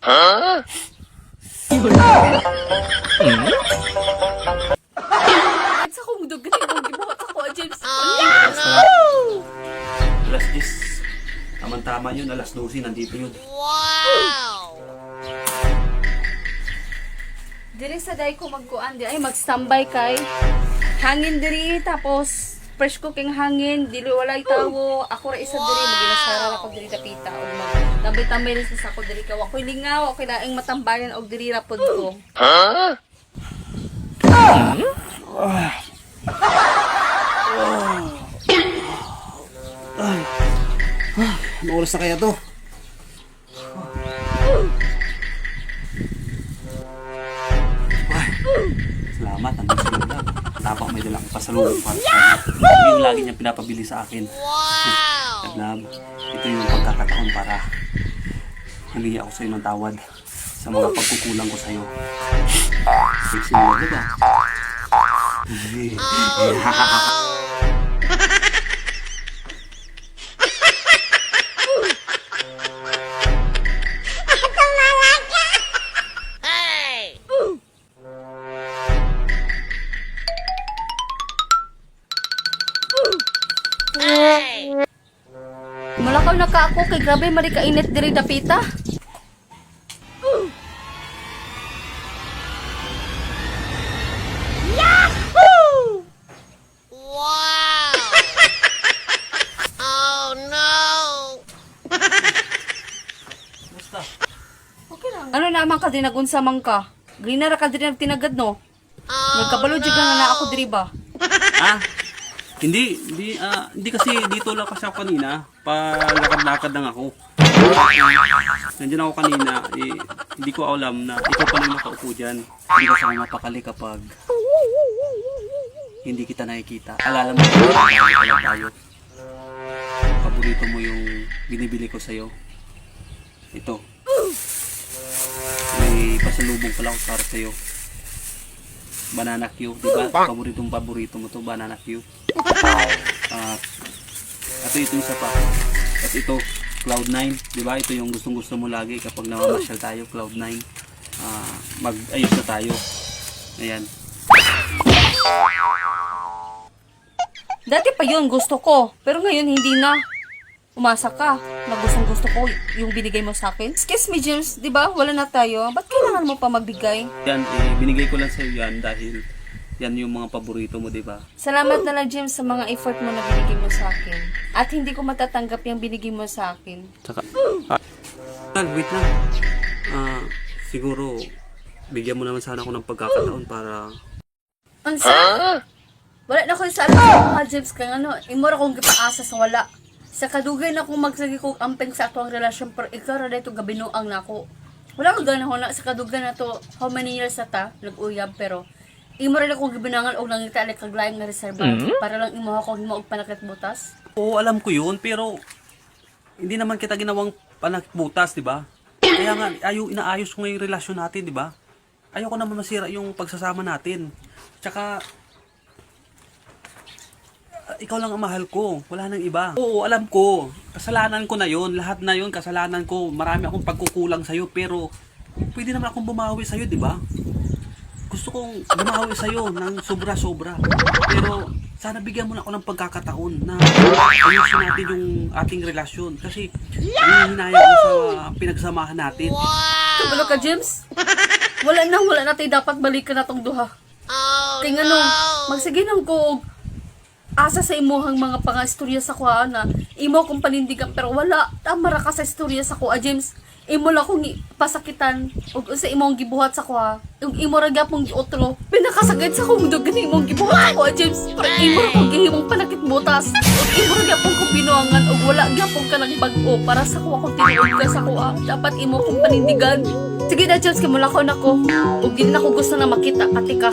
Sa kong dugan imong gibuhat ako, James. Alas 10. Tama-tama yun, alas 12, nandito yun. Diri sa day ko magkuan di ay mag-standby kay hangin diri tapos fresh cooking hangin dili walay tawo ako ra isa diri maginasara ako diri dapita og tambay-tambay rin sa ako diri ka wa koy lingaw okay laing matambayan og diri ra pod ko. Ano oras na kaya to? Salamat, ang gusto mo lang. Tapang may dalang pasalubong para sa kanya. Yung lagi niyang pinapabili sa akin. Love, ito yung pagkakataon para humingi ako sa iyo ng tawad sa mga pagkukulang ko sa iyo. Sexy mo, diba? Malakaw na ka ako kay grabe mari ka init diri dapita. Yahoo! Wow! Oh no! Basta. Okay lang. Ano naman ka din nagunsa man ka? Green na ra ka din tinagad no. Nagkabalo jud na ako diri ba? Ah? Hindi kasi dito lang kasi ako kanina. Palakad-lakad lang ako. Nandiyan ako kanina, hindi ko alam na ikaw pa lang nakaupo dyan. Hindi ka sana mapakali kapag hindi kita nakikita. Alala mo tayo. Paborito mo yung binibili ko sa'yo. Ito. May pasalubong pala ako para sa'yo. Banana Q, di ba? Paborito mo to, Banana Q. At ito yung isa pa. At ito, Cloud9, di ba? Ito yung gustong-gusto mo lagi kapag namamasyal tayo, Cloud9. Mag-ayos na tayo. Ayan. Dati pa yun gusto ko, pero ngayon hindi na. Umasa ka na gustong gusto ko yung binigay mo sa akin. Excuse me, James, di ba? Wala na tayo. Ba't kailangan mo pa magbigay? Yan, binigay ko lang sa iyo yan dahil yan yung mga paborito mo, di ba? Salamat na lang, James, sa mga effort mo na binigay mo sa akin. At hindi ko matatanggap yung binigay mo sa akin. Saka, wait lang. Siguro, bigyan mo naman sana ako ng pagkakataon para... Ansa? Wala na ko sa alam sa mga James kang ano. Imura kong gipaasa sa wala. Sa kadugay na kong magsagi kong amping sa atong relasyon pero ikaw ra dito gabinuang na ako. Wala ko gana na sa kadugay na to how many years na ta nag-uyab pero imo ra akong gibinangan og nangita like kaglayang nga reserva para lang imo ako himo og panakit butas. Oo, alam ko yun, pero hindi naman kita ginawang panakbutas, di ba? Kaya nga, inaayos ko nga yung relasyon natin, di ba? Ayoko naman masira yung pagsasama natin. Tsaka, ikaw lang ang mahal ko, wala nang iba. Oo, alam ko, kasalanan ko na yun, lahat na yun, kasalanan ko. Marami akong pagkukulang sa'yo, pero pwede naman akong bumawi sa'yo, di ba? Gusto kong bumawi sa'yo ng sobra-sobra. Pero sana bigyan mo na ako ng pagkakataon na ayusin natin yung ating relasyon. Kasi hinahinayan ko sa pinagsamahan natin. Kabalo ka, James? Wala na tayo dapat balikan na tong duha. Kaya nga no, magsige nang ko asa sa imuhang mga pang-istorya sa kuha na imo kong panindigan pero wala tamara ka sa istorya sa kuha, James. Imo lang kong pasakitan ug sa imong gibuhat sa kuha. Ug imo ra gyapon giotro. Pinakasagad sa kong dugay imong gibuhat sa kuha, James. Pero imo ra kong gihimong panakit butas. Ug imo ra gyapon kong binuangan ug wala gyapon ka nang bag-o para sa kuha kung tinuod ka sa kuha. Dapat imo kong panindigan. Sige na, James, kay mula ko nako. Ug di na ko gusto na makita pati ka.